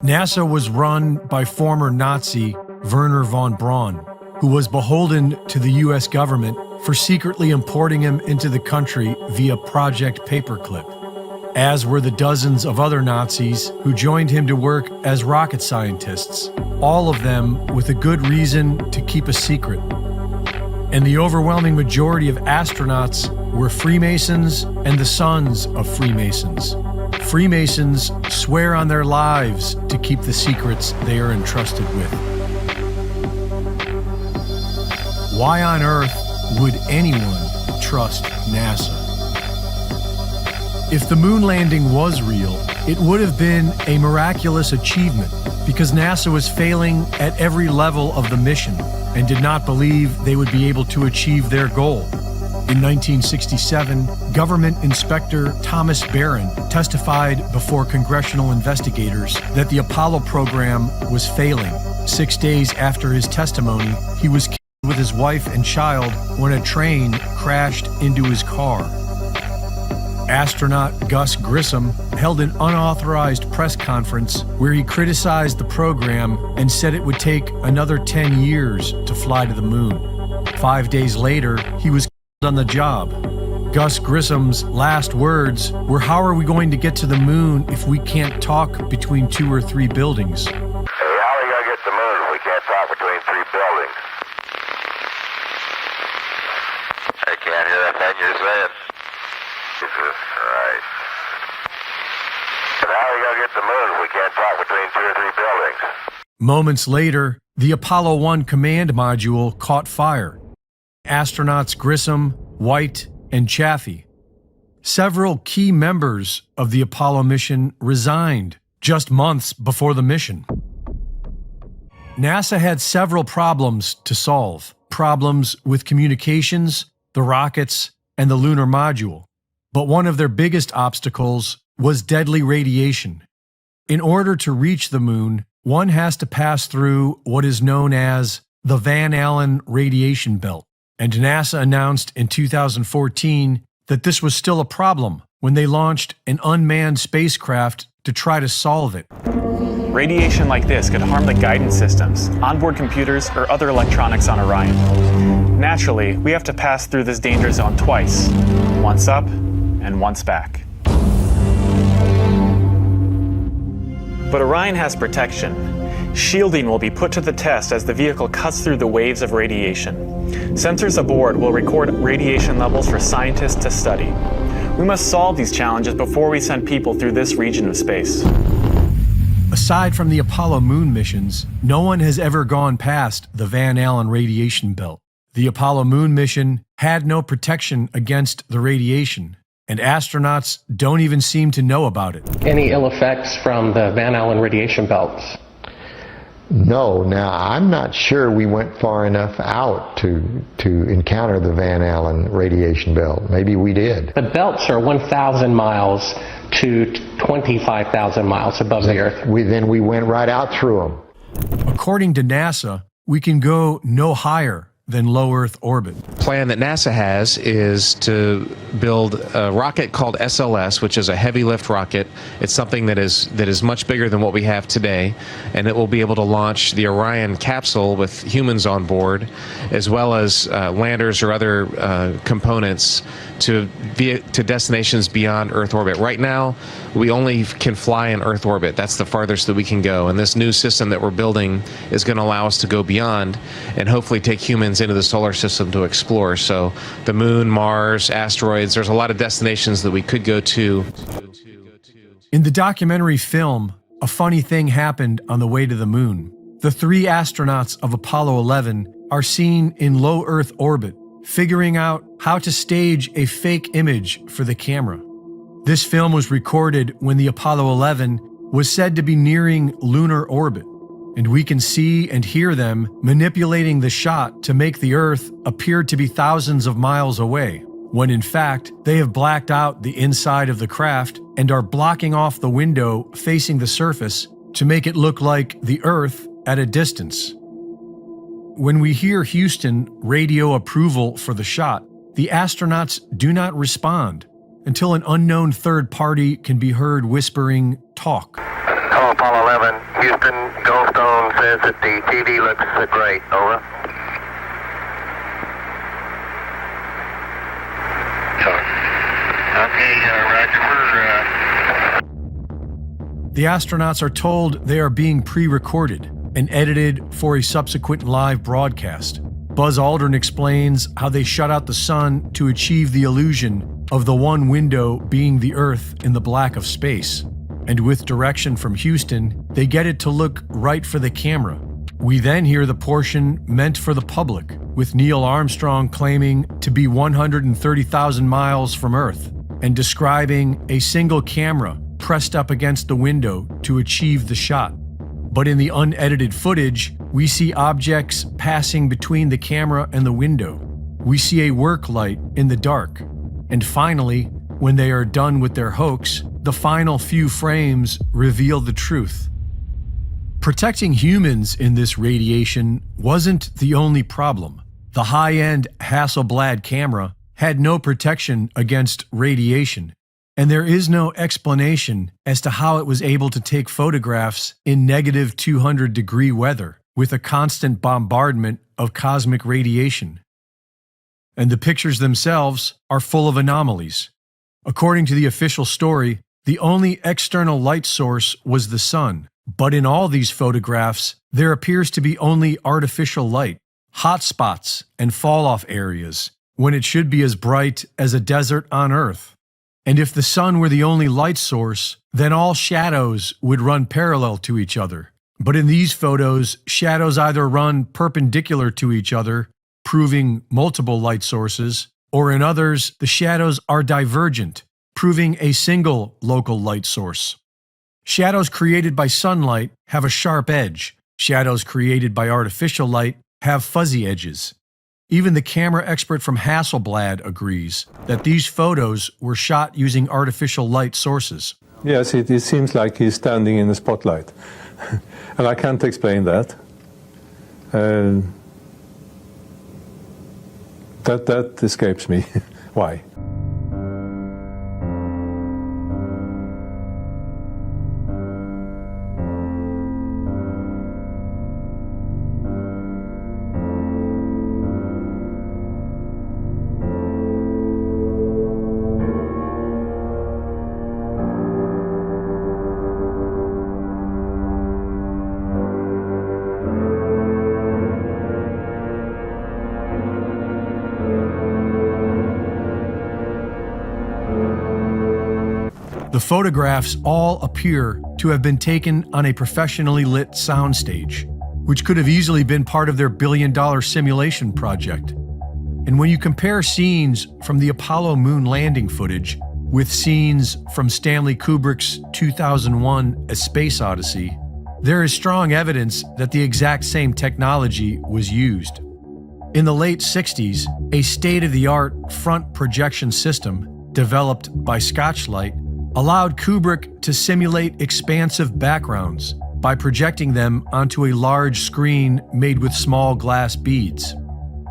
NASA was run by former Nazi Wernher von Braun, who was beholden to the US government for secretly importing him into the country via Project Paperclip, as were the dozens of other Nazis who joined him to work as rocket scientists, all of them with a good reason to keep a secret. And the overwhelming majority of astronauts were Freemasons and the sons of Freemasons. Freemasons swear on their lives to keep the secrets they are entrusted with. Why on earth would anyone trust NASA? If the moon landing was real, it would have been a miraculous achievement because NASA was failing at every level of the mission and did not believe they would be able to achieve their goal. In 1967, Government Inspector Thomas Barron testified before congressional investigators that the Apollo program was failing. 6 days after his testimony, he was killed with his wife and child when a train crashed into his car. Astronaut Gus Grissom held an unauthorized press conference where he criticized the program and said it would take another 10 years to fly to the moon. 5 days later, he was killed on the job. Gus Grissom's last words were, "How are we going to get to the moon if we can't talk between 2 or 3 buildings?" Hey, how are we going to get to the moon if we can't talk between 3 buildings? I can't hear that thing you're saying. Jesus Christ. But how are we going to get to the moon if we can't talk between 2 or 3 buildings? Moments later, the Apollo 1 command module caught fire. Astronauts Grissom, White, and Chaffee. Several key members of the Apollo mission resigned just months before the mission. NASA had several problems to solve. Problems with communications, the rockets, and the lunar module. But one of their biggest obstacles was deadly radiation. In order to reach the moon, one has to pass through what is known as the Van Allen radiation belt. And NASA announced in 2014 that this was still a problem when they launched an unmanned spacecraft to try to solve it. Radiation like this could harm the guidance systems, onboard computers, or other electronics on Orion. Naturally, we have to pass through this danger zone twice, once up and once back. But Orion has protection. Shielding will be put to the test as the vehicle cuts through the waves of radiation. Sensors aboard will record radiation levels for scientists to study. We must solve these challenges before we send people through this region of space. Aside from the Apollo moon missions, no one has ever gone past the Van Allen radiation belt. The Apollo moon mission had no protection against the radiation, and astronauts don't even seem to know about it. Any ill effects from the Van Allen radiation belts? No. Now, I'm not sure we went far enough out to encounter the Van Allen radiation belt. Maybe we did. The belts are 1,000 miles to 25,000 miles above the Earth. Then we went right out through them. According to NASA, we can go no higher than low Earth orbit. Plan that NASA has is to build a rocket called SLS, which is a heavy lift rocket. It's something that is much bigger than what we have today, and it will be able to launch the Orion capsule with humans on board, as well as landers or other components to destinations beyond Earth orbit. Right now, we only can fly in Earth orbit. That's the farthest that we can go, and this new system that we're building is going to allow us to go beyond and hopefully take humans into the solar system to explore. So the moon, Mars, asteroids, there's a lot of destinations that we could go to. In the documentary film, a funny thing happened on the way to the moon. The 3 astronauts of Apollo 11 are seen in low Earth orbit, figuring out how to stage a fake image for the camera. This film was recorded when the Apollo 11 was said to be nearing lunar orbit, and we can see and hear them manipulating the shot to make the Earth appear to be thousands of miles away, when in fact they have blacked out the inside of the craft and are blocking off the window facing the surface to make it look like the Earth at a distance. When we hear Houston radio approval for the shot, the astronauts do not respond until an unknown third party can be heard whispering, "Talk." Hello, Apollo 11. Houston, Goldstone says that the TV looks great. Over. Okay, Roger. The astronauts are told they are being pre-recorded and edited for a subsequent live broadcast. Buzz Aldrin explains how they shut out the sun to achieve the illusion of the one window being the Earth in the black of space. And with direction from Houston, they get it to look right for the camera. We then hear the portion meant for the public, with Neil Armstrong claiming to be 130,000 miles from Earth and describing a single camera pressed up against the window to achieve the shot. But in the unedited footage, we see objects passing between the camera and the window. We see a work light in the dark. And finally, when they are done with their hoax, the final few frames reveal the truth. Protecting humans in this radiation wasn't the only problem. The high-end Hasselblad camera had no protection against radiation, and there is no explanation as to how it was able to take photographs in negative 200-degree weather with a constant bombardment of cosmic radiation. And the pictures themselves are full of anomalies. According to the official story, the only external light source was the sun. But in all these photographs, there appears to be only artificial light, hot spots, and fall-off areas, when it should be as bright as a desert on Earth. And if the sun were the only light source, then all shadows would run parallel to each other. But in these photos, shadows either run perpendicular to each other, proving multiple light sources, or in others, the shadows are divergent, proving a single local light source. Shadows created by sunlight have a sharp edge. Shadows created by artificial light have fuzzy edges. Even the camera expert from Hasselblad agrees that these photos were shot using artificial light sources. Yes, it seems like he's standing in the spotlight. And I can't explain that. That escapes me. Why? The photographs all appear to have been taken on a professionally lit soundstage, which could have easily been part of their billion-dollar simulation project. And when you compare scenes from the Apollo moon landing footage with scenes from Stanley Kubrick's 2001 A Space Odyssey, there is strong evidence that the exact same technology was used. In the late 60s, a state-of-the-art front projection system developed by Scotchlight allowed Kubrick to simulate expansive backgrounds by projecting them onto a large screen made with small glass beads.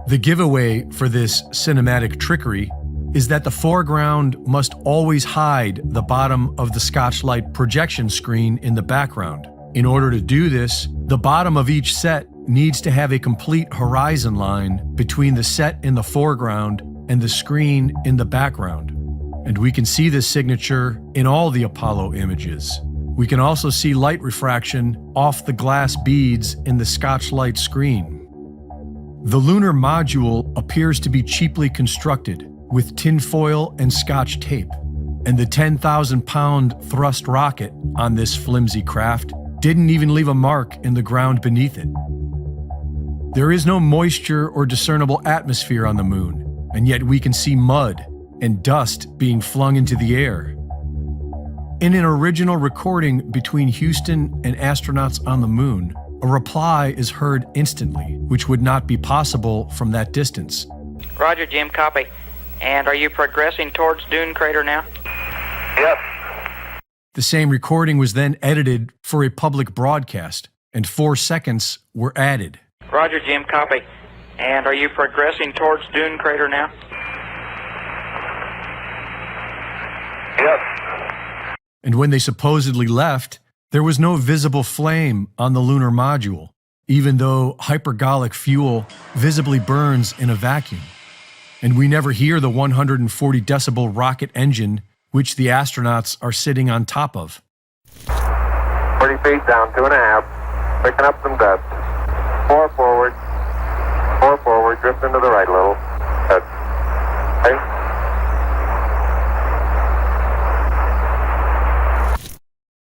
The giveaway for this cinematic trickery is that the foreground must always hide the bottom of the Scotchlight projection screen in the background. In order to do this, the bottom of each set needs to have a complete horizon line between the set in the foreground and the screen in the background. And we can see this signature in all the Apollo images. We can also see light refraction off the glass beads in the Scotchlight screen. The lunar module appears to be cheaply constructed with tinfoil and Scotch tape, and the 10,000-pound thrust rocket on this flimsy craft didn't even leave a mark in the ground beneath it. There is no moisture or discernible atmosphere on the moon, and yet we can see mud and dust being flung into the air. In an original recording between Houston and astronauts on the moon, a reply is heard instantly, which would not be possible from that distance. Roger, Jim, copy. And are you progressing towards Dune Crater now? Yep. The same recording was then edited for a public broadcast, and 4 seconds were added. Roger, Jim, copy. And are you progressing towards Dune Crater now? Yep. And when they supposedly left, There was no visible flame on the lunar module, even though hypergolic fuel visibly burns in a vacuum. And we never hear the 140 decibel rocket engine which the astronauts are sitting on top of. 30 feet down, 2.5. Picking up some dust. 4 forward. 4 forward. Drift into the right a little. Good. Okay.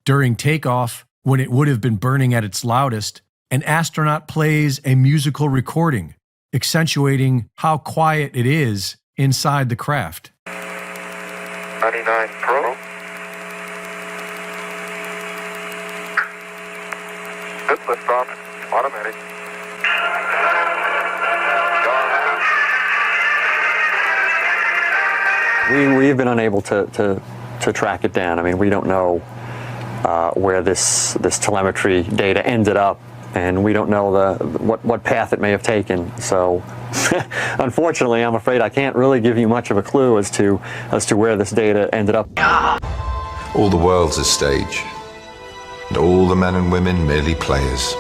During takeoff, when it would have been burning at its loudest, an astronaut plays a musical recording, accentuating how quiet it is inside the craft. 99 Pro. Good liftoff. Automatic. We've been unable to track it down. I mean, we don't know where this telemetry data ended up, and we don't know what path it may have taken. So, unfortunately, I'm afraid I can't really give you much of a clue as to where this data ended up. All the world's a stage, and all the men and women merely players.